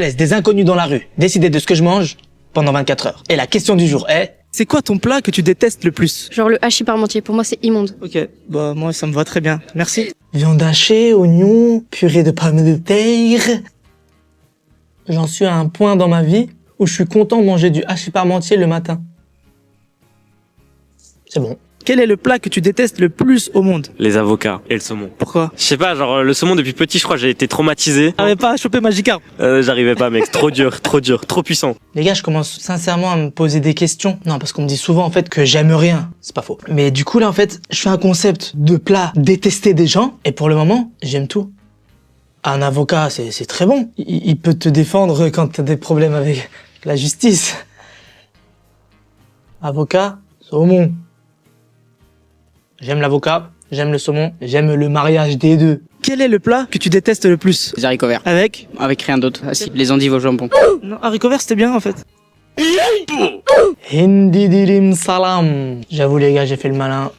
Laisse des inconnus dans la rue décider de ce que je mange pendant 24 heures. Et la question du jour est... C'est quoi ton plat que tu détestes le plus? Genre le hachis parmentier, pour moi c'est immonde. Ok, bah moi ça me va très bien, merci. Viande hachée, oignons, purée de pommes de terre. J'en suis à un point dans ma vie où je suis content de manger du hachis parmentier le matin. C'est bon. Quel est le plat que tu détestes le plus au monde? Les avocats et le saumon. Pourquoi? Je sais pas, genre le saumon depuis petit, je crois, j'ai été traumatisé. J'arrivais pas à choper Magikarp. J'arrivais pas, mec, trop dur, trop puissant. Les gars, je commence sincèrement à me poser des questions. Non, parce qu'on me dit souvent en fait que j'aime rien. C'est pas faux. Mais du coup là en fait, je fais un concept de plat détesté des gens et pour le moment, j'aime tout. Un avocat, c'est très bon. Il peut te défendre quand t'as des problèmes avec la justice. Avocat, saumon. J'aime l'avocat, j'aime le saumon, j'aime le mariage des deux. Quel est le plat que tu détestes le plus? Les haricots verts. Avec? Avec rien d'autre. Ah si, les endives au jambon. Non, haricots verts c'était bien en fait. Hindi dilim salam. J'avoue les gars, j'ai fait le malin.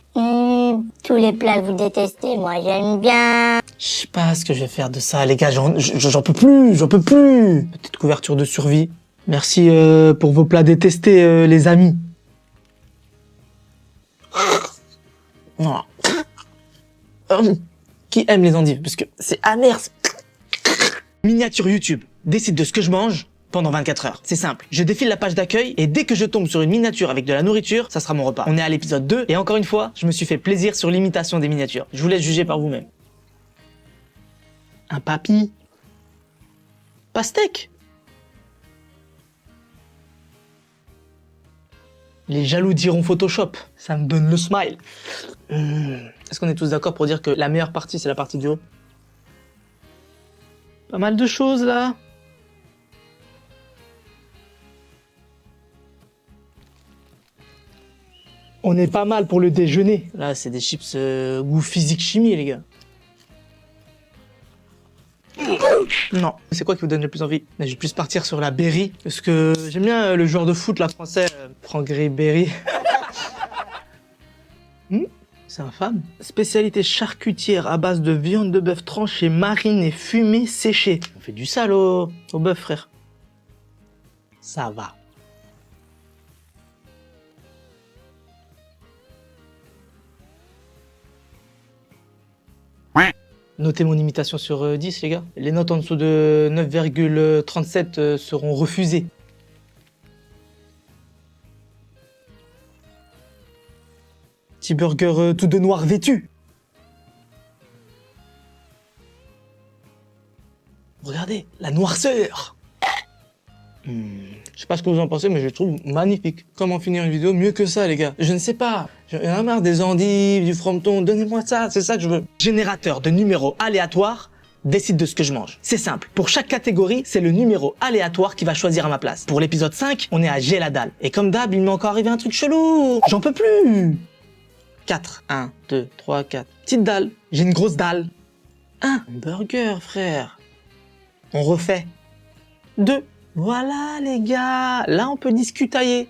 Tous les plats que vous détestez, moi j'aime bien. Je sais pas ce que je vais faire de ça, les gars, j'en peux plus, j'en peux plus. Petite couverture de survie. Merci pour vos plats détestés, les amis. Non. Qui aime les endives? Parce que c'est amer. Miniature YouTube. Décide de ce que je mange pendant 24 heures. C'est simple. Je défile la page d'accueil et dès que je tombe sur une miniature avec de la nourriture, ça sera mon repas. On est à l'épisode 2 et encore une fois, je me suis fait plaisir sur l'imitation des miniatures. Je vous laisse juger par vous-même. Un papy. Pastèque. Les jaloux diront Photoshop. Ça me donne le smile. Est-ce qu'on est tous d'accord pour dire que la meilleure partie, c'est la partie du haut? Pas mal de choses, là. On est pas mal pour le déjeuner. Là, c'est des chips goût physique-chimie, les gars. Non. C'est quoi qui vous donne le plus envie? Je vais plus partir sur la Berry, parce que j'aime bien le joueur de foot, là, français, Franck Ribéry. C'est infâme. Spécialité charcutière à base de viande de bœuf tranchée, marinée, fumée, séchée. On fait du sale au bœuf, frère. Ça va. Notez mon imitation sur 10, les gars. Les notes en dessous de 9,37 seront refusées. Petit burger tout de noir vêtu. Regardez, la noirceur. Je sais pas ce que vous en pensez, mais je le trouve magnifique. Comment finir une vidéo mieux que ça, les gars? Je ne sais pas. J'en ai marre des endives, du frometon. Donnez-moi ça, c'est ça que je veux. Générateur de numéros aléatoires décide de ce que je mange. C'est simple. Pour chaque catégorie, c'est le numéro aléatoire qui va choisir à ma place. Pour l'épisode 5, on est à j'ai la dalle. Et comme d'hab, il m'est encore arrivé un truc chelou. J'en peux plus. 4. 1, 2, 3, 4. Petite dalle. J'ai une grosse dalle. 1. Burger, frère. On refait. 2. Voilà, les gars. Là, on peut discutailler.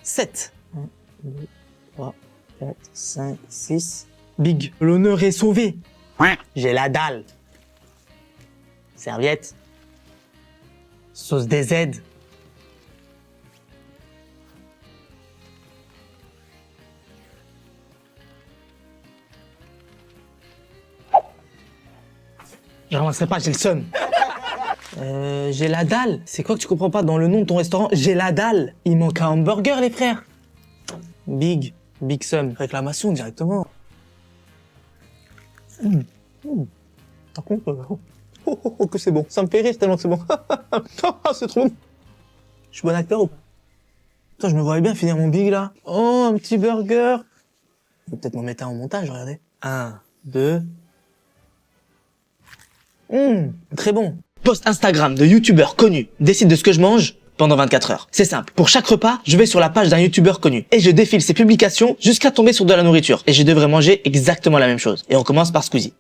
7. 1, 2, 3, 4, 5, 6. Big. L'honneur est sauvé. J'ai la dalle. Serviette. Sauce DZ. Je ramasserai pas, j'ai le seum. J'ai la dalle. C'est quoi que tu comprends pas dans le nom de ton restaurant? J'ai la dalle. Il manque un hamburger, les frères. Big Sum. Réclamation directement. Par contre, que c'est bon. Ça me fait rire tellement que c'est bon. C'est trop bon. Je suis bon acteur ou pas? Putain, je me voyais bien finir mon big là. Oh, un petit burger. Je vais peut-être m'en mettre un en montage, regardez. 1, 2. Très bon. Post Instagram de youtubeur connu décide de ce que je mange pendant 24 heures. C'est simple. Pour chaque repas, je vais sur la page d'un youtubeur connu et je défile ses publications jusqu'à tomber sur de la nourriture. Et je devrais manger exactement la même chose. Et on commence par Squeezie.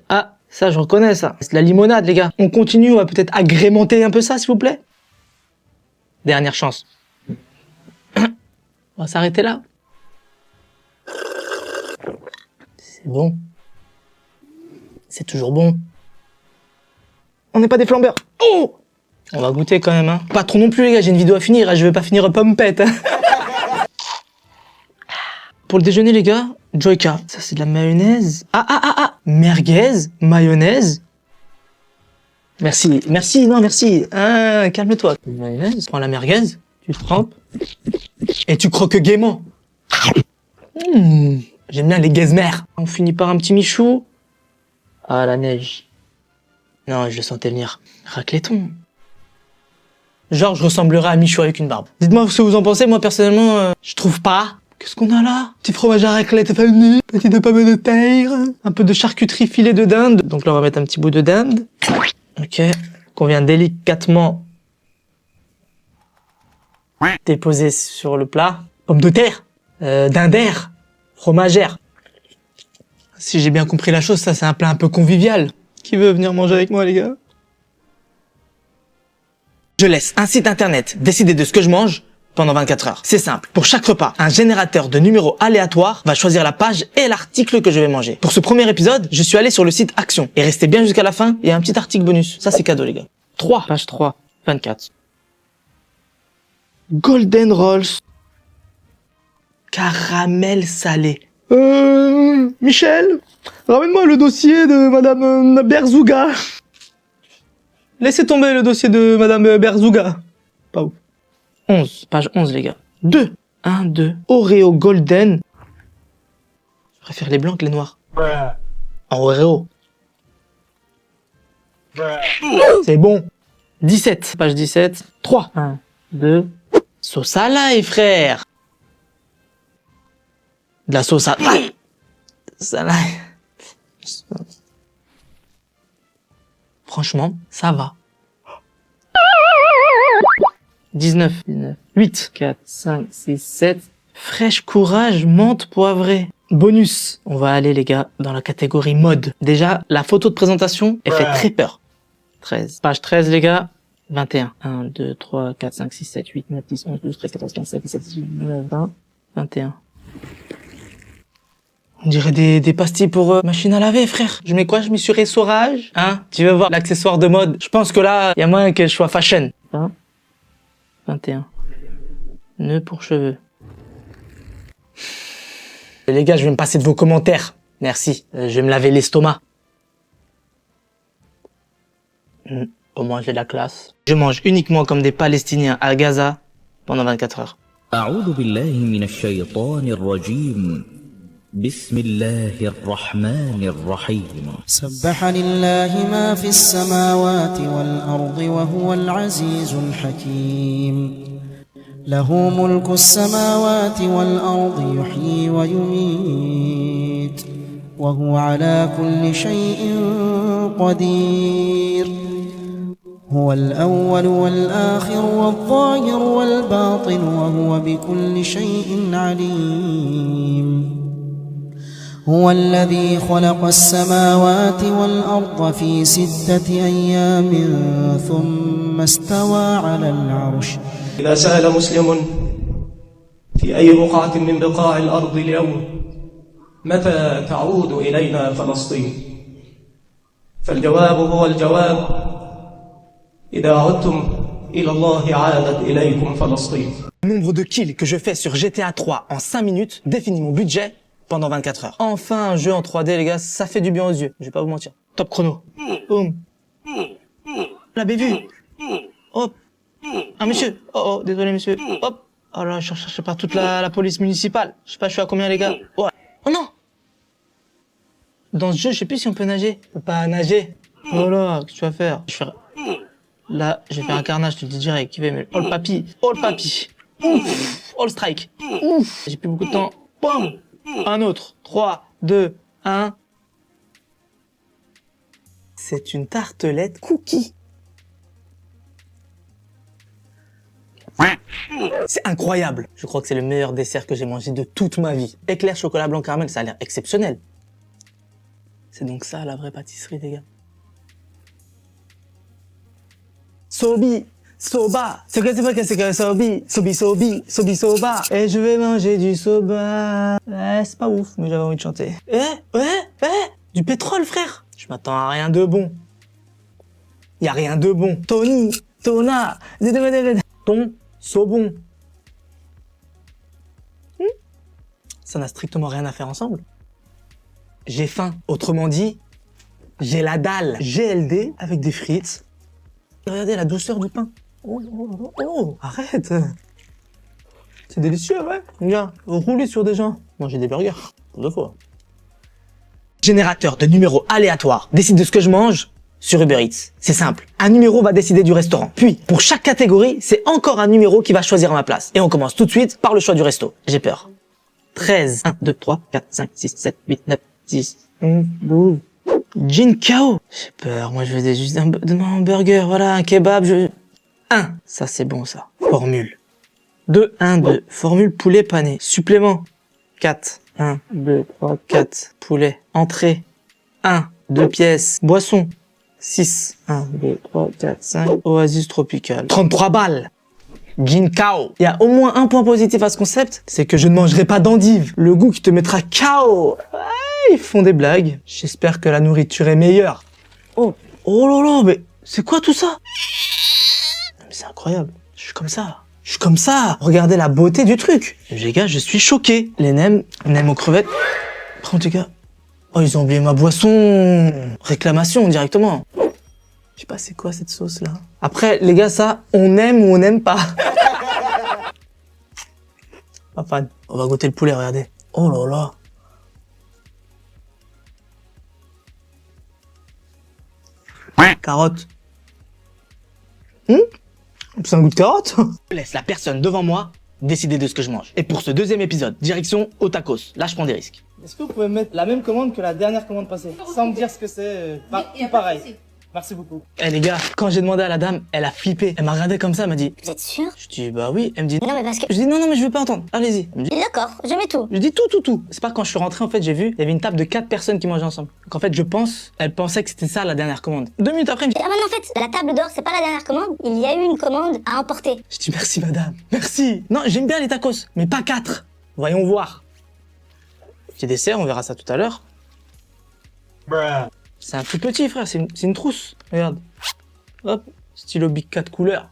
Ah, ça je reconnais ça. C'est de la limonade, les gars. On continue, on va peut-être agrémenter un peu ça, s'il vous plaît. Dernière chance. On va s'arrêter là. C'est bon. C'est toujours bon. On n'est pas des flambeurs. Oh! On va goûter quand même, hein. Pas trop non plus, les gars, j'ai une vidéo à finir, hein. Je vais pas finir pompette, hein. Pour le déjeuner, les gars, Joyka. Ça, c'est de la mayonnaise. Merguez, mayonnaise. Merci, non, merci. Ah, calme-toi. Mayonnaise, prends la merguez, tu trempes, et tu croques gaiement. J'aime bien les gazmères. On finit par un petit michou. Ah, la neige. Non, je le sentais venir. Racléton. Genre, je ressemblerais à Michou avec une barbe. Dites-moi ce que vous en pensez. Moi, personnellement, je trouve pas. Qu'est-ce qu'on a là? Petit fromage à raclette famille, petite pomme de terre, un peu de charcuterie filet de dinde. Donc là, on va mettre un petit bout de dinde. Ok. Qu'on vient délicatement déposer sur le plat. Pomme de terre, dindère, fromagère. Si j'ai bien compris la chose, ça, c'est un plat un peu convivial. Qui veut venir manger avec moi, les gars? Je laisse un site internet décider de ce que je mange pendant 24 heures. C'est simple. Pour chaque repas, un générateur de numéros aléatoires va choisir la page et l'article que je vais manger. Pour ce premier épisode, je suis allé sur le site Action. Et restez bien jusqu'à la fin, il y a un petit article bonus. Ça, c'est cadeau, les gars. 3. Page 3. 24. Golden Rolls. Caramel salé. Michel, ramène-moi le dossier de Madame Berzouga. Laissez tomber le dossier de Madame Berzouga. Pas ouf. 11. Page 11, les gars. 2. 1, 2. Oreo Golden. Je préfère les blancs que les noirs. En Oreo. C'est bon. 17. Page 17. 3. 1, 2. Sauce à l'ail, frère. De la sauce à l'ail. Ça l'ail. Franchement, ça va. 19. 8. 4, 5, 6, 7. Fraîche courage, menthe poivrée. Bonus. On va aller, les gars, dans la catégorie mode. Déjà, la photo de présentation, elle fait très peur. 13. Page 13, les gars. 21. 1, 2, 3, 4, 5, 6, 7, 8, 9, 10, 11, 12, 13, 14, 15, 16, 17, 18, 19, 20, 21. On dirait des pastilles pour machine à laver, frère. Je mets quoi? Je mets sur essorage. Hein? Tu veux voir l'accessoire de mode? Je pense que là, il y a moyen que je sois fashion. 20, 21. Nœud pour cheveux. Les gars, je vais me passer de vos commentaires. Merci. Je vais me laver l'estomac. Au moins, j'ai de la classe. Je mange uniquement comme des Palestiniens à Gaza pendant 24 heures. أعوذ بالله من الشيطان الرجيم بسم الله الرحمن الرحيم سبح لله ما في السماوات والأرض وهو العزيز الحكيم له ملك السماوات والأرض يحيي ويميت وهو على كل شيء قدير هو الأول والآخر والظاهر والباطن وهو بكل شيء عليم هو الذي خلق السماوات والأرض في 6 أيام ثم استوى على العرش إذا سأل مسلم في أي بقعة من بقاع الأرض اليوم متى تعود إلينا فلسطين فالجواب هو الجواب إذا عدتم إلى الله عادت إليكم فلسطين. Le nombre de kills que je fais sur GTA 3 en 5 minutes définit mon budget pendant 24 heures. Enfin, un jeu en 3D, les gars, ça fait du bien aux yeux. Je vais pas vous mentir. Top chrono. Boum. L'avez vu. Hop. Ah, monsieur. Oh, désolé, monsieur. Hop. Oh là, je cherche pas toute la police municipale. Je sais pas, je suis à combien, les gars? Ouais. Oh non. Dans ce jeu, je sais plus si on peut nager. On peut pas nager. Oh là, qu'est-ce que tu vas faire? Là, j'ai fait un carnage, je te le dis direct. Qui va aimer? Oh le papy. Oh le papy. Ouf. Oh le strike. Ouf. J'ai plus beaucoup de temps. Boum. Un autre. 3, 2, 1. C'est une tartelette cookie. C'est incroyable. Je crois que c'est le meilleur dessert que j'ai mangé de toute ma vie. Éclair chocolat blanc caramel, ça a l'air exceptionnel. C'est donc ça la vraie pâtisserie, les gars. Sobi, soba. C'est quoi que sobi, sobi, soba. Et je vais manger du soba. C'est pas ouf, mais j'avais envie de chanter. Du pétrole, frère. Je m'attends à rien de bon. Y a rien de bon. Tony, Tona, ton, Sobon. Ça n'a strictement rien à faire ensemble. J'ai faim. Autrement dit, j'ai la dalle. GLD avec des frites. Regardez la douceur du pain. Oh, oh, oh, oh, arrête. C'est délicieux, ouais. Regarde, rouler sur des gens. Manger des burgers. 2 fois. Générateur de numéros aléatoires décide de ce que je mange sur Uber Eats. C'est simple. Un numéro va décider du restaurant. Puis, pour chaque catégorie, c'est encore un numéro qui va choisir à ma place. Et on commence tout de suite par le choix du resto. J'ai peur. 13. 1, 2, 3, 4, 5, 6, 7, 8, 9, 10, 11, 12. Jin Kao. J'ai peur. Moi, je veux juste un burger. Voilà, un kebab. 1. Ça, c'est bon, ça. Formule. 2. 1, 2. Formule poulet pané. Supplément. 4. 1, 2, 3, 4. Poulet. Entrée. 1. 2 pièces. Boisson. 6. 1, 2, 3, 4, 5. Oasis tropicale. 33 balles. Jin Kao. Il y a au moins un point positif à ce concept, c'est que je ne mangerai pas d'endive. Le goût qui te mettra KO. Ouais, ils font des blagues. J'espère que la nourriture est meilleure. Oh, oh là là, mais c'est quoi tout ça? Mais c'est incroyable. Je suis comme ça. Je suis comme ça. Regardez la beauté du truc. Les gars, je suis choqué. Les nems aux crevettes. Par contre, les gars, oh, ils ont oublié ma boisson. Réclamation directement. Je sais pas c'est quoi cette sauce là. Après les gars, ça on aime ou on n'aime pas. Pas fan. On va goûter le poulet, regardez. Oh là là. Carotte. C'est un goût de carotte. Je laisse la personne devant moi décider de ce que je mange. Et pour ce deuxième épisode, direction au tacos. Là je prends des risques. Est-ce que vous pouvez mettre la même commande que la dernière commande passée? Sans me dire ce que c'est, pareil. Merci beaucoup. Eh les gars, quand j'ai demandé à la dame, elle a flippé. Elle m'a regardé comme ça, elle m'a dit... Vous êtes sûr? Je dis bah oui. Elle me dit... Non mais parce que... Je dis non mais je veux pas entendre. Allez-y. Elle me dit... D'accord, je mets tout. Je dis tout. C'est pas quand je suis rentré, en fait, j'ai vu, il y avait une table de 4 personnes qui mangeaient ensemble. Donc en fait, elle pensait que c'était ça la dernière commande. 2 minutes après, elle me dit... Ah mais en fait, la table d'or, c'est pas la dernière commande. Il y a eu une commande à emporter. Je dis merci madame, merci. Non, j'aime bien les tacos, mais pas 4. Voyons voir. Petit dessert, on verra ça tout à l'heure. C'est un tout petit, frère, c'est une trousse. Regarde. Hop, stylo Big 4 couleurs.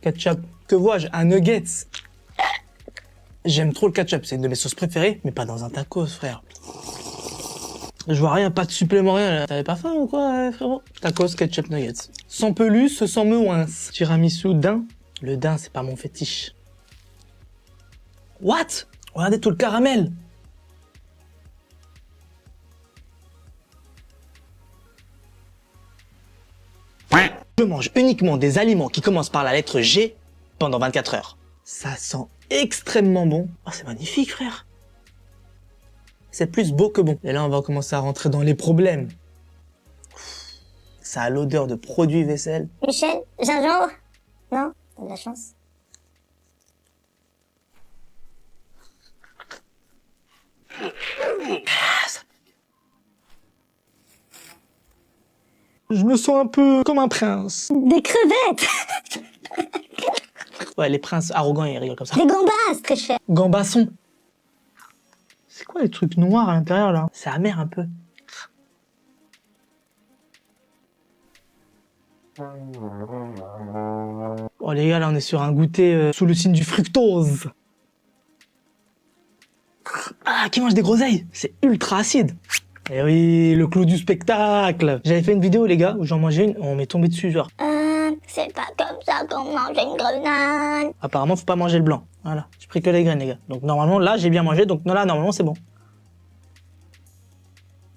Ketchup. Que vois-je? Un nuggets. J'aime trop le ketchup, c'est une de mes sauces préférées, mais pas dans un tacos, frère. Je vois rien, pas de supplément, rien. T'avais pas faim ou quoi, frérot? Tacos, ketchup, nuggets. Sans peluche, sans meuins. Tiramisu, daim. Le daim, c'est pas mon fétiche. What? Regardez tout le caramel. Je mange uniquement des aliments qui commencent par la lettre G pendant 24 heures. Ça sent extrêmement bon. Oh, c'est magnifique, frère. C'est plus beau que bon. Et là, on va commencer à rentrer dans les problèmes. Ça a l'odeur de produits vaisselle. Michel, gingembre? Non? T'as de la chance. Je me sens un peu comme un prince. Des crevettes! Ouais, les princes arrogants, ils rigolent comme ça. Des gambas, très cher. Gambasson. C'est quoi les trucs noirs à l'intérieur, là? C'est amer un peu. Oh les gars, là, on est sur un goûter sous le signe du fructose. Ah, qui mange des groseilles? C'est ultra acide. Eh oui, le clou du spectacle. J'avais fait une vidéo, les gars, où j'en mangeais une, on m'est tombé dessus, genre. C'est pas comme ça qu'on mange une grenade. Apparemment, faut pas manger le blanc. Voilà, j'ai pris que les graines, les gars. Donc normalement, là, j'ai bien mangé, donc là, normalement, c'est bon.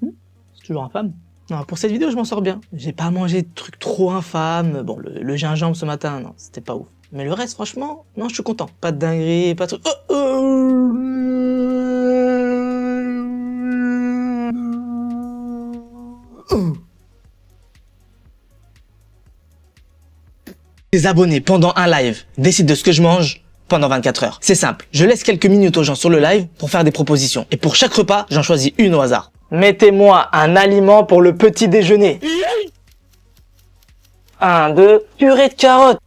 C'est toujours infâme. Non, pour cette vidéo, je m'en sors bien. J'ai pas mangé de trucs trop infâmes. Bon, le gingembre ce matin, non, c'était pas ouf. Mais le reste, franchement, non, je suis content. Pas de dinguerie, pas de trucs... Les abonnés pendant un live décident de ce que je mange pendant 24 heures. C'est simple, je laisse quelques minutes aux gens sur le live pour faire des propositions. Et pour chaque repas, j'en choisis une au hasard. Mettez-moi un aliment pour le petit déjeuner. 1, 2, purée de carottes.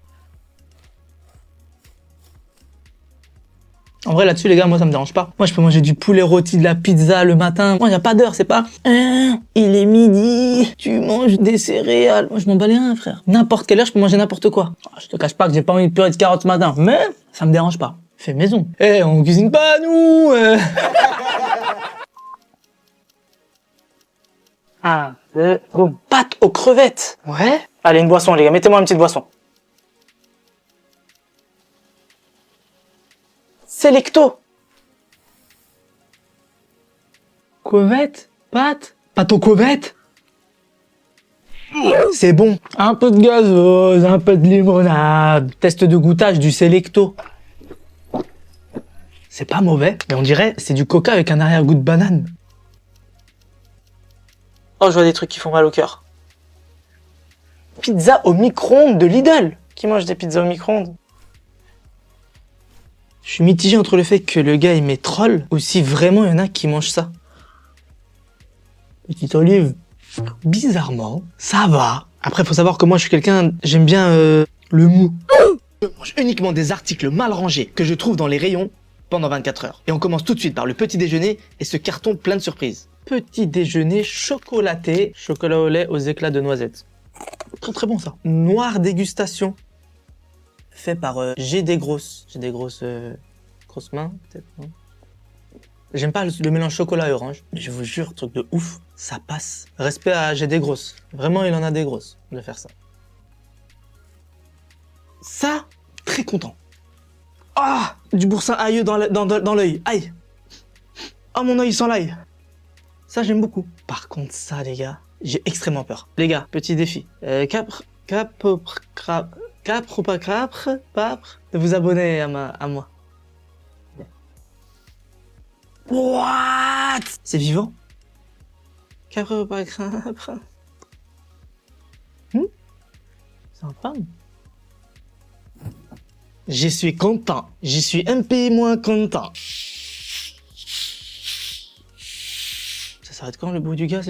En vrai, là-dessus, les gars, moi, ça me dérange pas. Moi, je peux manger du poulet rôti, de la pizza le matin. Moi, y a pas d'heure, c'est pas il est midi, tu manges des céréales. Moi, je m'en bats les reins, frère. N'importe quelle heure, je peux manger n'importe quoi. Je te cache pas que j'ai pas envie de purée de carottes ce matin, mais ça me dérange pas. Fais maison. On cuisine pas, nous 1, 2, boum. Pâte aux crevettes. Ouais. Allez, une boisson, les gars. Mettez-moi une petite boisson. Selecto. Covette. Pâte aux crevettes. C'est bon. Un peu de gazeuse, un peu de limonade. Test de goûtage du Selecto. C'est pas mauvais, mais on dirait c'est du coca avec un arrière-goût de banane. Oh, je vois des trucs qui font mal au cœur. Pizza au micro-ondes de Lidl. Qui mange des pizzas au micro-ondes? Je suis mitigé entre le fait que le gars il met troll ou si vraiment il y en a qui mangent ça. Petite olive. Bizarrement, ça va. Après, faut savoir que moi je suis quelqu'un, j'aime bien le mou. Je mange uniquement des articles mal rangés que je trouve dans les rayons pendant 24 heures. Et on commence tout de suite par le petit déjeuner et ce carton plein de surprises. Petit déjeuner chocolaté, chocolat au lait aux éclats de noisettes. Très très bon ça. Noir dégustation. Fait par J'ai des grosses. J'ai des grosses mains, peut-être. J'aime pas le mélange chocolat et orange, mais je vous jure, truc de ouf, ça passe. Respect à J'ai des grosses. Vraiment, il en a des grosses de faire ça. Ça, très content. Ah, du boursin ailleux dans l'œil. Aïe. Oh, mon œil sans l'ail. Ça, j'aime beaucoup. Par contre, ça, les gars, j'ai extrêmement peur. Les gars, petit défi. Papre, de vous abonner à moi. What? C'est vivant? Capre. C'est un femme. Je suis content. Je suis un peu moins content. Ça s'arrête quand le bruit du gaz?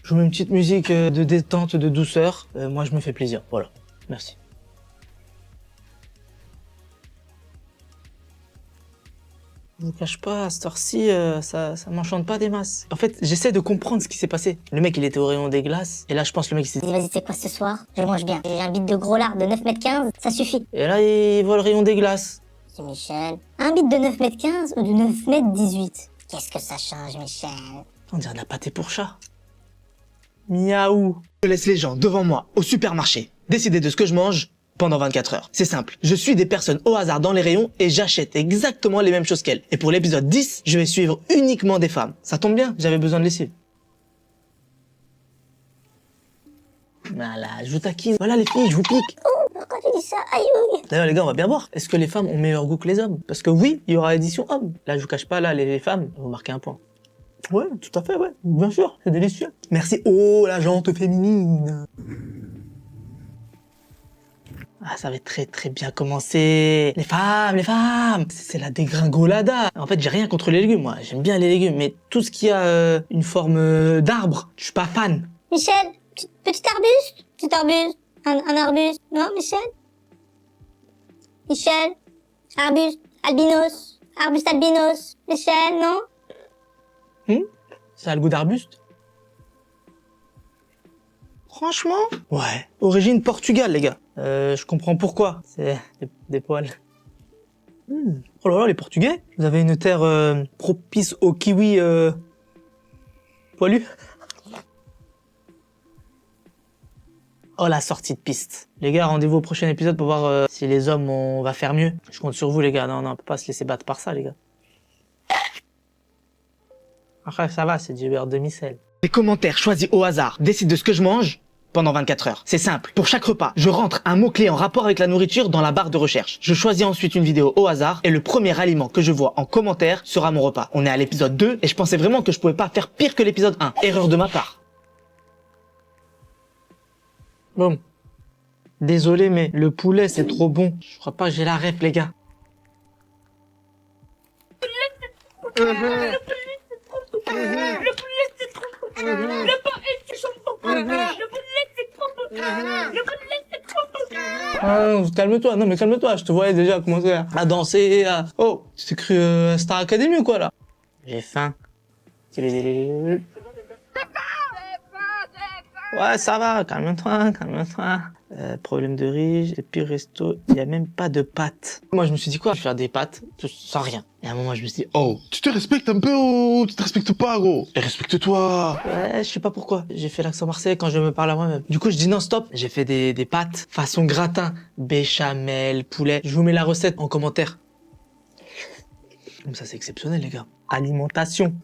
Je vous mets une petite musique de détente, de douceur. Moi, je me fais plaisir. Voilà. Merci. Je vous cache pas, à cette heure-ci, ça m'enchante pas des masses. En fait, j'essaie de comprendre ce qui s'est passé. Le mec, il était au rayon des glaces. Et là, je pense le mec, il s'est dit... Vas-y, c'est quoi ce soir? Je mange bien. J'ai un bit de gros lard de 9,15 m, ça suffit. Et là, il voit le rayon des glaces. C'est Michel. Un bit de 9,15 m ou de 9,18 m? Qu'est-ce que ça change, Michel? On dirait de la pâté pour chat. Miaou. Je laisse les gens devant moi, au supermarché, décider de ce que je mange pendant 24 heures. C'est simple. Je suis des personnes au hasard dans les rayons et j'achète exactement les mêmes choses qu'elles. Et pour l'épisode 10, je vais suivre uniquement des femmes. Ça tombe bien, j'avais besoin de lessive. Voilà, je vous taquine. Voilà les filles, je vous pique. Oh, pourquoi tu dis ça? Aïe, aïe. D'ailleurs les gars, on va bien voir. Est-ce que les femmes ont meilleur goût que les hommes? Parce que oui, il y aura édition homme. Là, je vous cache pas, là, les femmes vont marquer un point. Ouais, tout à fait, ouais. Bien sûr, c'est délicieux. Merci. Oh, la jante féminine. Ah, ça va très très bien commencer. Les femmes. C'est la dégringolada. En fait, j'ai rien contre les légumes, moi. J'aime bien les légumes, mais tout ce qui a une forme d'arbre, je suis pas fan. Michel, petit arbuste? Petit arbuste? Un arbuste? Non, Michel? Michel? Arbuste? Albinos? Arbuste albinos? Michel, non? Ça a le goût d'arbuste? Franchement? Ouais. Origine Portugal, les gars. Je comprends pourquoi. C'est des poils. Oh là là, les Portugais. Vous avez une terre propice au kiwi poilu. Oh, la sortie de piste. Les gars, rendez-vous au prochain épisode pour voir si les hommes, on va faire mieux. Je compte sur vous, les gars. Non, on peut pas se laisser battre par ça, les gars. Après, ça va, c'est du beurre demi-sel. Les commentaires choisis au hasard décident de ce que je mange pendant 24 heures. C'est simple. Pour chaque repas, je rentre un mot-clé en rapport avec la nourriture dans la barre de recherche. Je choisis ensuite une vidéo au hasard et le premier aliment que je vois en commentaire sera mon repas. On est à l'épisode 2 et je pensais vraiment que je pouvais pas faire pire que l'épisode 1. Erreur de ma part. Bon. Désolé, mais le poulet, c'est trop bon. Je crois pas que j'ai la ref, les gars. Le poulet, c'est trop bon. Le poulet, c'est trop bon. Le poulet, c'est trop bon. Le poulet, c'est trop bon. Ah, calme-toi, non mais calme-toi, je te voyais déjà commencer à danser, à... Oh, tu t'es cru Star Academy ou quoi là? J'ai faim. Ouais, ça va, calme-toi, calme-toi. Problème de riz, le pire resto, il y a même pas de pâtes. Moi, je me suis dit quoi? Je vais faire des pâtes sans rien. Et à un moment, je me suis dit, Oh, tu te respectes un peu ou tu te respectes pas, gros? Et respecte-toi. ouais, je sais pas pourquoi. J'ai fait l'accent marseillais quand je me parle à moi-même. Du coup, je dis non, stop. J'ai fait des pâtes façon gratin. Béchamel, poulet. Je vous mets la recette en commentaire. Comme ça, c'est exceptionnel, les gars. Alimentation.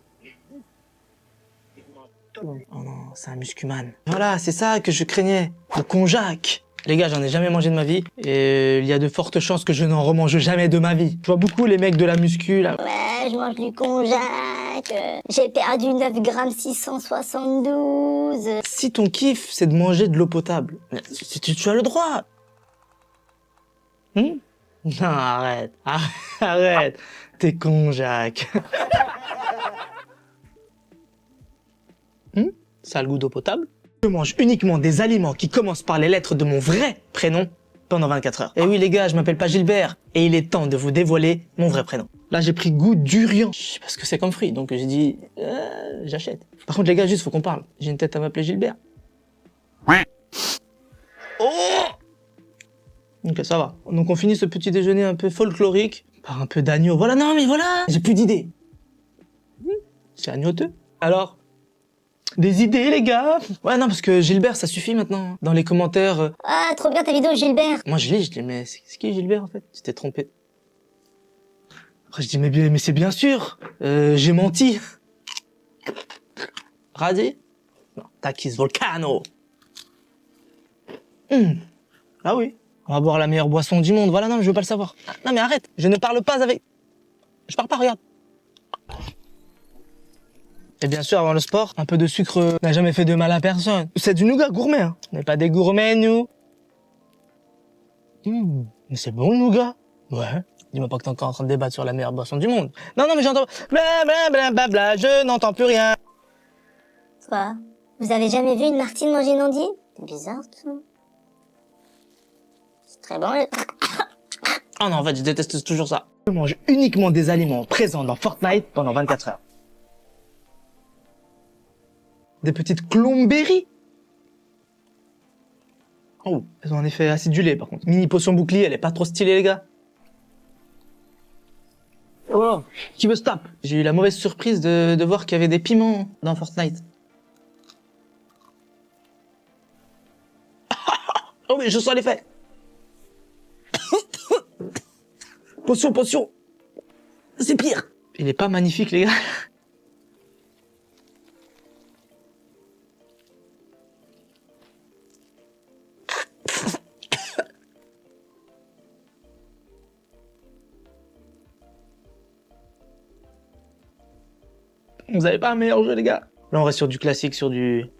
Oh non, c'est un muscuman. Voilà, c'est ça que je craignais. Le konjac. Les gars, j'en ai jamais mangé de ma vie. Et il y a de fortes chances que je n'en remange jamais de ma vie. Je vois beaucoup les mecs de la muscu, là. Ouais, je mange du konjac. J'ai perdu 9 grammes 672. Si ton kiff, c'est de manger de l'eau potable, tu as le droit. Non, arrête. Arrête. T'es con, Jacques. Ça a le goût d'eau potable. Je mange uniquement des aliments qui commencent par les lettres de mon vrai prénom pendant 24 heures. Et oui, les gars, je m'appelle pas Gilbert. Et il est temps de vous dévoiler mon vrai prénom. Là, j'ai pris goût durian. Je sais pas ce que c'est comme fruit, donc j'ai dit, j'achète. Par contre, les gars, juste, faut qu'on parle. J'ai une tête à m'appeler Gilbert. Oh! Ok, ça va. Donc, on finit ce petit déjeuner un peu folklorique par un peu d'agneau. Voilà, non, mais voilà! J'ai plus d'idées. C'est agnoteux. Alors, des idées, les gars? Ouais, non, parce que Gilbert, ça suffit maintenant. Dans les commentaires... Ah, trop bien ta vidéo, Gilbert. Moi, je dis, mais c'est qui Gilbert, en fait? Tu t'es trompé. Après, je dis, mais c'est bien sûr. J'ai menti. Radis? Non, Takis Volcano. Ah oui. On va boire la meilleure boisson du monde. Voilà, non, je veux pas le savoir. Non, mais arrête. Je ne parle pas avec... Je parle pas, regarde. Et bien sûr, avant le sport, un peu de sucre n'a jamais fait de mal à personne. C'est du nougat gourmet, hein. On n'est pas des gourmets, nous. Mais c'est bon, le nougat. Ouais. Dis-moi pas que t'es encore en train de débattre sur la meilleure boisson du monde. Non, mais j'entends... Blablabla, je n'entends plus rien. Quoi? Vous avez jamais vu une Martine manger une endive? C'est bizarre, tout ça. C'est très bon. Oh non, en fait, je déteste toujours ça. Je mange uniquement des aliments présents dans Fortnite pendant 24 heures. Des petites clomberries. Oh, elles ont un effet acidulé par contre. Mini potion bouclier, elle est pas trop stylée les gars. Oh, qui me tape? J'ai eu la mauvaise surprise de voir qu'il y avait des piments dans Fortnite. Oh mais je sens l'effet. Potion. C'est pire. Il est pas magnifique les gars. Vous avez pas un meilleur jeu, les gars? Là, on reste sur du classique, sur du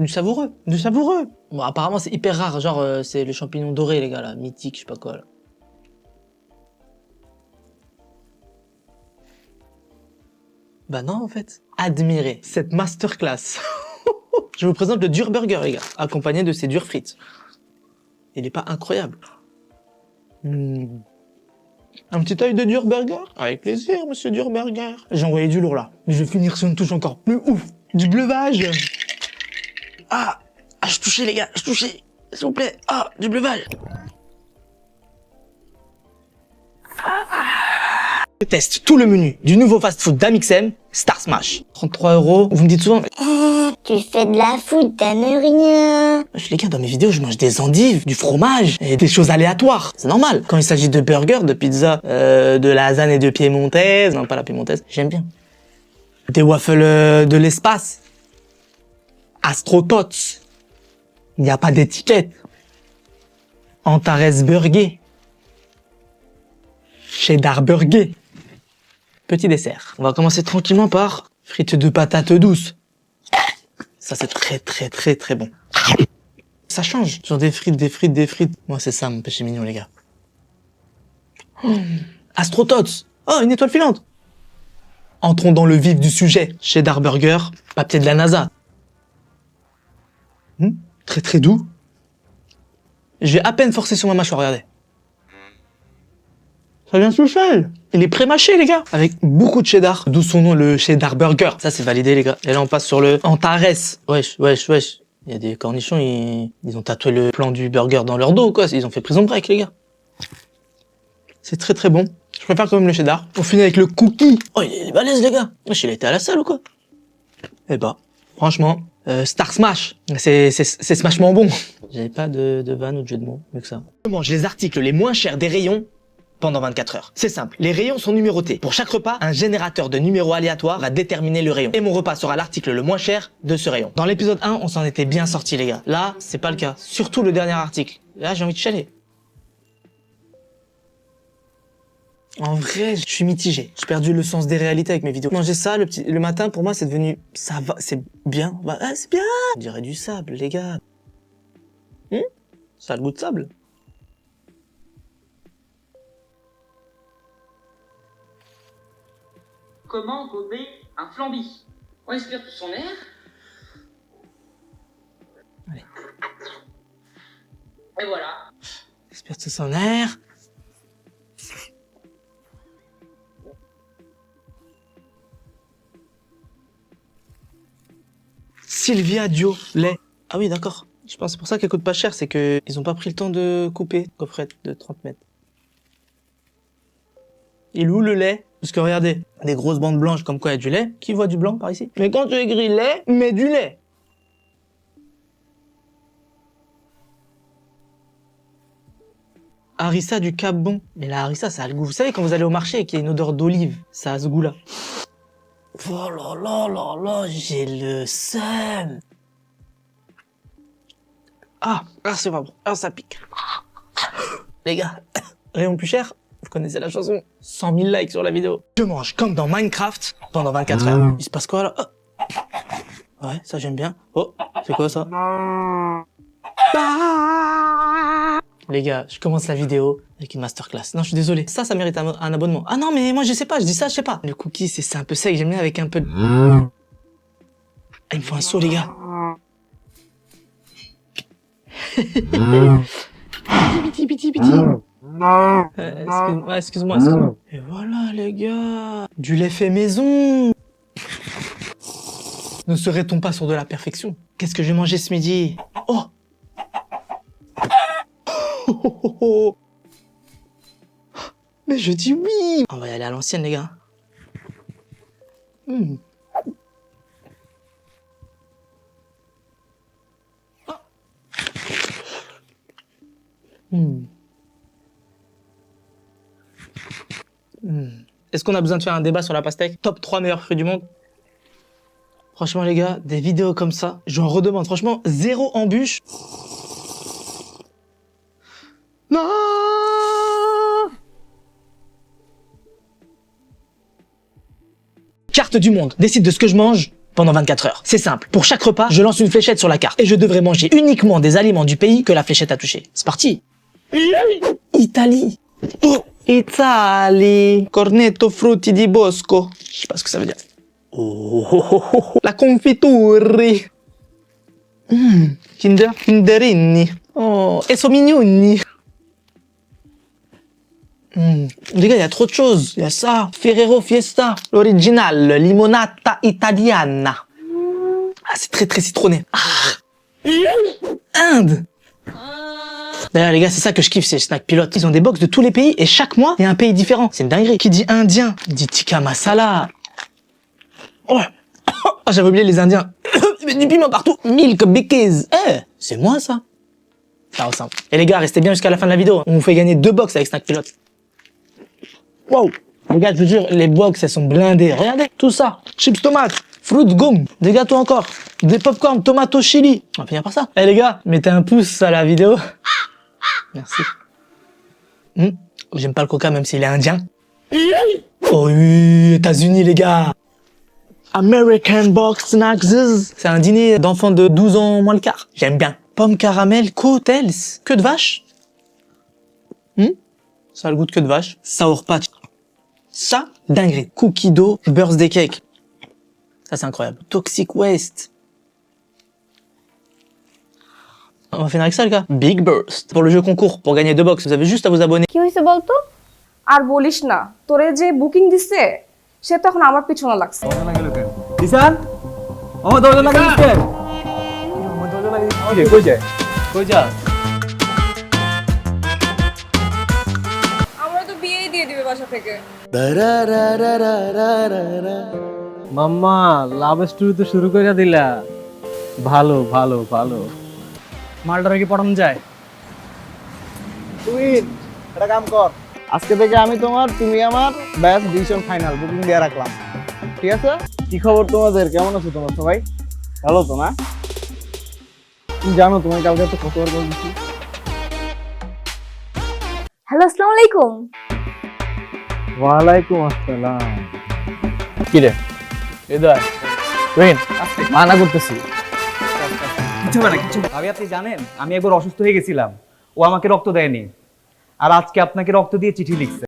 savoureux. Du savoureux. Bon, apparemment, c'est hyper rare. Genre, c'est le champignon doré, les gars, là. Mythique, je sais pas quoi, là. Bah non, en fait. Admirez cette masterclass. Je vous présente le Dur Burger, les gars, accompagné de ces dures frites. Il est pas incroyable. Un petit œil de Dur Burger? Avec plaisir, monsieur Dur Burger. J'ai envoyé du lourd, là. Mais je vais finir sur une touche encore plus ouf. Du bleuvage. Ah, je touchais, les gars, je touchais. S'il vous plaît. Ah, du bleuvage. Je teste tout le menu du nouveau fast-food d'Amixem, Star Smash. 33 €. Vous me dites souvent, Tu fais de la food, t'aimes rien. les gars, dans mes vidéos, je mange des endives, du fromage et des choses aléatoires. C'est normal. Quand il s'agit de burgers, de pizza, de lasagne et de piémontaise, non pas la piémontaise, j'aime bien. Des waffles de l'espace. Astrotots. Il n'y a pas d'étiquette. Antares Burger. Cheddar Burger. Petit dessert. On va commencer tranquillement par frites de patates douces. Ça, c'est très bon. Ça change. Sur des frites. Moi, c'est ça, mon péché mignon, les gars. Astrotots. Oh, une étoile filante. Entrons dans le vif du sujet. Cheddar Burger, papier de la NASA. Très doux. J'ai à peine forcé sur ma mâchoire, regardez. Ça vient tout seul. Il est pré-mâché, les gars. Avec beaucoup de cheddar. D'où son nom, le cheddar burger. Ça, c'est validé, les gars. Et là, on passe sur le Antares. Wesh. Il y a des cornichons, ils ont tatoué le plan du burger dans leur dos, quoi. Ils ont fait prison break, les gars. C'est très très bon. Je préfère quand même le cheddar. On finit avec le cookie. Oh, il est balèze, les gars. Wesh, il a été à la salle ou quoi? Eh bah, franchement, Star Smash. C'est smashement bon. J'avais pas de vanne ou de jeu de mots, mieux que ça. Je mange les articles les moins chers des rayons pendant 24 heures. C'est simple, les rayons sont numérotés. Pour chaque repas, un générateur de numéros aléatoires va déterminer le rayon. Et mon repas sera l'article le moins cher de ce rayon. Dans l'épisode 1, on s'en était bien sorti, les gars. Là, c'est pas le cas. Surtout le dernier article. Là, j'ai envie de chialer. En vrai, je suis mitigé. J'ai perdu le sens des réalités avec mes vidéos. Manger ça le matin, pour moi, c'est devenu... Ça va, c'est bien. Bah, c'est bien. On dirait du sable, les gars. Ça a le goût de sable. Comment gober un flambi? On inspire tout son air. Allez. Et voilà. Inspire tout son air. Sylvia Dio, lait. Ah oui, d'accord. Je pense que c'est pour ça qu'elle coûte pas cher, c'est que ils ont pas pris le temps de couper coffret de 30 mètres. Il est où le lait? Parce que regardez, des grosses bandes blanches comme quoi il y a du lait. Qui voit du blanc par ici? Mais quand tu écris lait, mets du lait. Harissa du Cap-Bon. Mais la harissa, ça a le goût. Vous savez, quand vous allez au marché et qu'il y a une odeur d'olive, ça a ce goût-là. Oh là là là là, j'ai le seum. Ah, c'est pas bon. Ah, ça pique. Les gars, rayon plus cher, vous connaissez la chanson. 100 000 likes sur la vidéo. Je mange comme dans Minecraft pendant 24 heures. Il se passe quoi là? Oh. Ouais, ça j'aime bien. Oh, c'est quoi ça? Les gars, je commence la vidéo avec une masterclass. Non, je suis désolé. Ça mérite un abonnement. Ah non, mais moi je sais pas, je dis ça, je sais pas. Le cookie, c'est un peu sec, j'aime bien avec un peu de... Ah, il me faut un saut, les gars. Piti. Excuse-moi. Et voilà, les gars. Du lait fait maison. Ne serait-on pas sur de la perfection? Qu'est-ce que j'ai mangé ce midi? Oh. Mais je dis oui. On va y aller à l'ancienne, les gars. Est-ce qu'on a besoin de faire un débat sur la pastèque? Top 3 meilleurs fruits du monde? Franchement, les gars, des vidéos comme ça, j'en redemande. Franchement, 0 embûche. Non! Carte du monde. Décide de ce que je mange pendant 24 heures. C'est simple. Pour chaque repas, je lance une fléchette sur la carte. Et je devrais manger uniquement des aliments du pays que la fléchette a touché. C'est parti. Italie. Oh. Italie. Cornetto frutti di bosco. Je sais pas ce que ça veut dire. La confiture. Kinderini. Oh, e so mignoni. Les gars, il y a trop de choses. Il y a ça. Ferrero Fiesta. L'original. Limonata italiana. Ah, c'est très très citronné. Ah. Inde. D'ailleurs, les gars, c'est ça que je kiffe, ces snacks pilotes. Ils ont des box de tous les pays et chaque mois, il y a un pays différent. C'est une dinguerie. Qui dit indien, dit tikka masala. Oh, j'avais oublié les Indiens. Il y avait du piment partout. Milk Bikes. C'est moi, ça. Ça ressemble. Et les gars, restez bien jusqu'à la fin de la vidéo. On vous fait gagner 2 box avec Snack Pilote. Wow. Les gars, je vous jure, les box, elles sont blindées. Regardez, tout ça. Chips tomates, fruit gum, des gâteaux encore, des popcorn, tomato chili. On va finir par ça. Eh les gars, mettez un pouce à la vidéo. Merci. J'aime pas le coca même s'il est indien. Oh oui, États-Unis les gars. American Box Snacks. C'est un dîner d'enfants de 12 ans moins le quart. J'aime bien. Pomme caramel, Cotels. Queue de vache. Ça a le goût de queue de vache. Sour Patch. Ça, dinguerie. Cookie dough, birthday cake. Ça c'est incroyable. Toxic Waste. On va finir avec ça, les gars. Big Burst. Pour le jeu concours, pour gagner 2 box, vous avez juste à vous abonner. কি হয়েছে বলতো? আর বলিস না, তোরে যে বুকিং দিছে সে তখন আমার পিছনে লাগছে। ঈশান আমার দরজা লাগিয়ে দিচ্ছে আমার দরজা লাগিয়ে দিচ্ছে কই যায় কই যা আমরা তো বিয়েই দিয়ে দিবে বাসা থেকে। মাম্মা লাভ স্টোরি তো শুরু করে দিলা ভালো ভালো ভালো মালটারে কি পড়ানো যায় তুই একটা কাম কর আজকে থেকে আমি তোমার তুমি আমার ব্যাস ডিসিশন ফাইনাল বুকিং দিয়ে রাখলাম ঠিক আছে কি খবর তোমাদের কেমন আছো তোমরা সবাই ভালো তো না তুমি জানো তোমার কালকে তো কতবার বলছি হ্যালো, আসসালামু আলাইকুম। ওয়ালাইকুম আসসালাম কি রে হৃদয় তুহিন মানা করতেছি কিছু হবে না কিছু ভাবি আপনি জানেন আমি একবার অসুস্থ হয়ে গেছিলাম ও আমাকে রক্ত দেয়নি আর আজকে আপনাকে রক্ত দিয়ে চিঠি লিখছে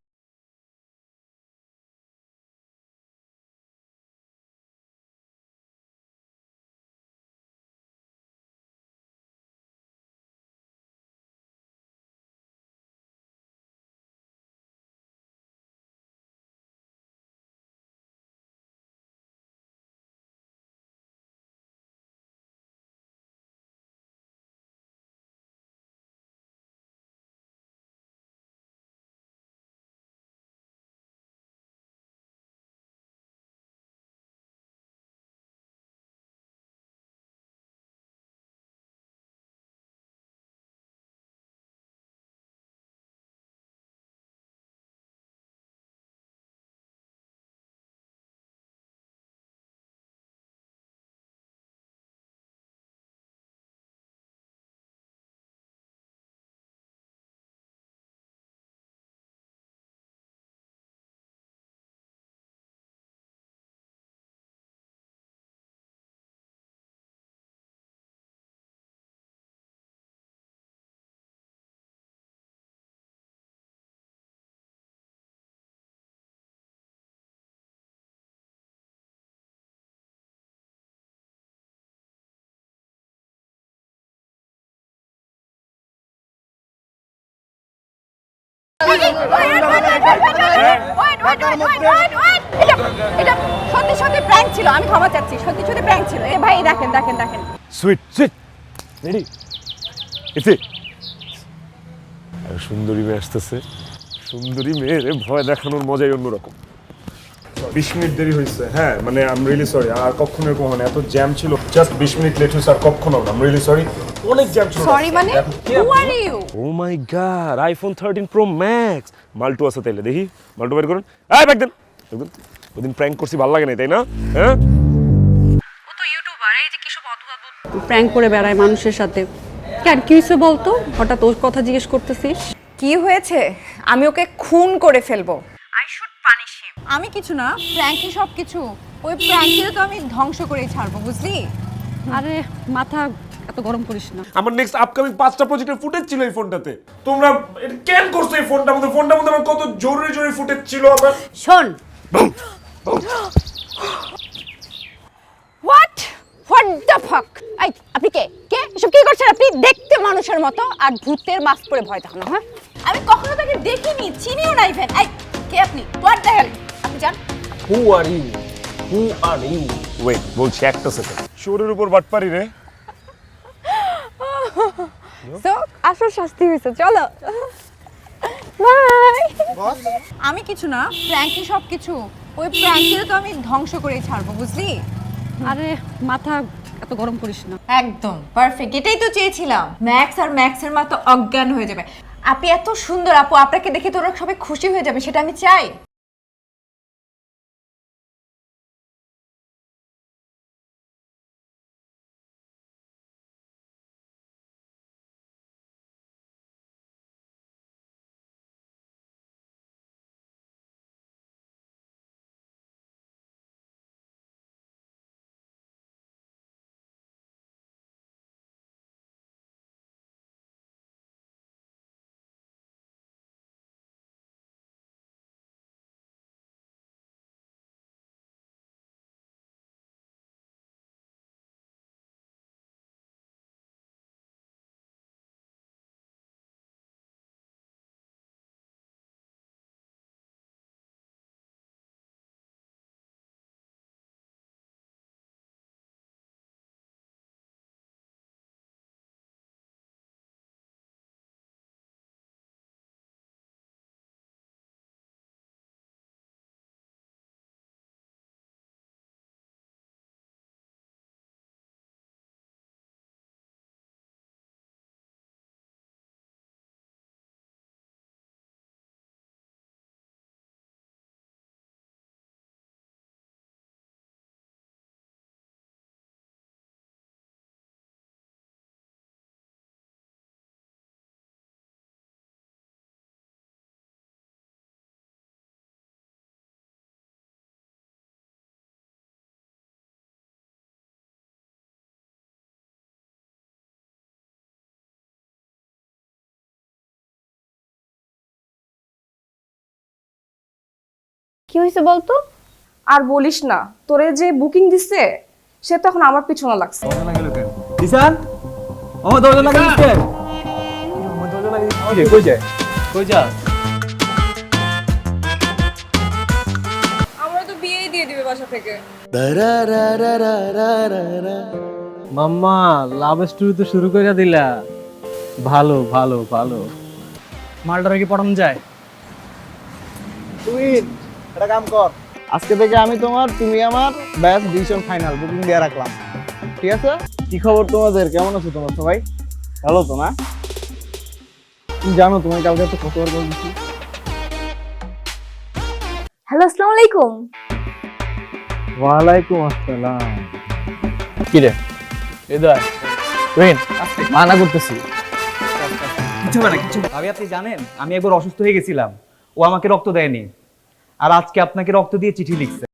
এটা সত্যি সত্যি প্র্যাঙ্ক ছিল, আমি ক্ষমা চাচ্ছি, সত্যি সত্যি প্র্যাঙ্ক ছিল। এ ভাই দেখেন দেখেন দেখেন সুইট সুইট রেডি এতে সুন্দরী মেয়ে আসতেছে সুন্দরী মেয়ের ভয় দেখানোর মজাই অন্যরকম 20 মিনিট দেরি হয়েছে হ্যাঁ মানে আই এম রিয়েলি সরি আর কখনো এরকম হয় না এত জ্যাম ছিল জাস্ট 20 মিনিট লেট হয়েছে আর কখনো না আই এম রিয়েলি সরি অনেক জ্যাম ছিল সরি মানে who are you oh my God iPhone 13 pro max মাল্টু আছে তাইলে দেখি মাল্টু বের করুন এই ব্যাক দেন একদম ওদিন প্র্যাঙ্ক করছি ভালো লাগে না তাই না হ্যাঁ ও তো ইউটিউবার এই যে কি সব অদ্ভুত প্র্যাঙ্ক করে বেড়ায় মানুষের সাথে। কেন কি হয়েছে বলতো? হঠাৎ ওর কথা জিজ্ঞেস করতেছিস? কি হয়েছে আমি ওকে খুন করে ফেলবো আই শুড পানিশ হিম আমি কিছু না প্র্যাঙ্কই সব কিছু ওই প্র্যাঙ্ককে তো আমি ধ্বংস করেই ছাড়বো বুঝলি আরে মাথা এত গরম করিস না। আমার নেক্সট আপকামিং 5টা প্রজেক্টের ফুটেজ ছিল এই ফোনটাতে তোমরা এটা কেন করছো এই ফোনটার মধ্যে আমার কত জরুরি জরুরি ফুটেজ ছিল আমার শোন হোয়াট দ্য ফাক এই আপনি কে কে এসব কি করছেন আপনি দেখতে মানুষের মতো আর ভূতের মাস্ক পরে ভয় দেখানো হ্যাঁ আমি কখনো তাকে দেখিনি চিনিও না ইভেন এই কে আপনি হোয়াট দ্য হেল আপনি জান হু আর ইউ ওয়েট বলছি একটা সেকেন্ড শোরের উপর বাটপারি রে সো আসল শাস্তি হয়েছে চলো বাই বস আমি কিছু না প্র্যাঙ্কই সব কিছু ওই প্র্যাঙ্ককে তো আমি ধ্বংস করেই ছাড়বো বুঝলি আরে মাথা এত গরম করিস না। একদম পারফেক্ট এটাই তো চেয়েছিলাম ম্যাক্স আর ম্যাক্সের মতো অজ্ঞান হয়ে যাবে আপনি এত সুন্দর আপু আপনাকে দেখে তো ওরা সবাই খুশি হয়ে যাবে সেটা আমি চাই কি হয়েছে বলতো? আর বলিস না, তোরে যে বুকিং দিছে সে তো এখন আমার পিছনে লাগছে। দিশান ও দরজা লাগিয়ে দিচ্ছে। আমার দরজা লাগিয়ে দিচ্ছে। কই যায়? কই যা? আমরা তো বিয়েই দিয়ে দিবে বাসা থেকে। মাম্মা লাভ স্টোরি তো শুরু করে দিলা। ভালো ভালো ভালো। মালটারে কি পড়ানো যায়? তুই একটা কাম কর, আজকে থেকে আমি তোমার, তুমি আমার, ব্যাস ডিসিশন ফাইনাল, বুকিং দিয়ে রাখলাম। ঠিক আছে? কি খবর তোমাদের, কেমন আছো তোমরা সবাই? ভালো তো না? তুমি জানো তোমায় কালকে তো কতবার বলছি। হ্যালো, আসসালামু আলাইকুম। ওয়ালাইকুম আসসালাম। কি রে এদার তুহিন মানা করতেছি। কিছু হবে না, কিছু। ভাবি আপনি জানেন আমি একবার অসুস্থ হয়ে গেছিলাম, ও আমাকে রক্ত দেয়নি, আর আজকে আপনাকে রক্ত দিয়ে চিঠি লিখছে।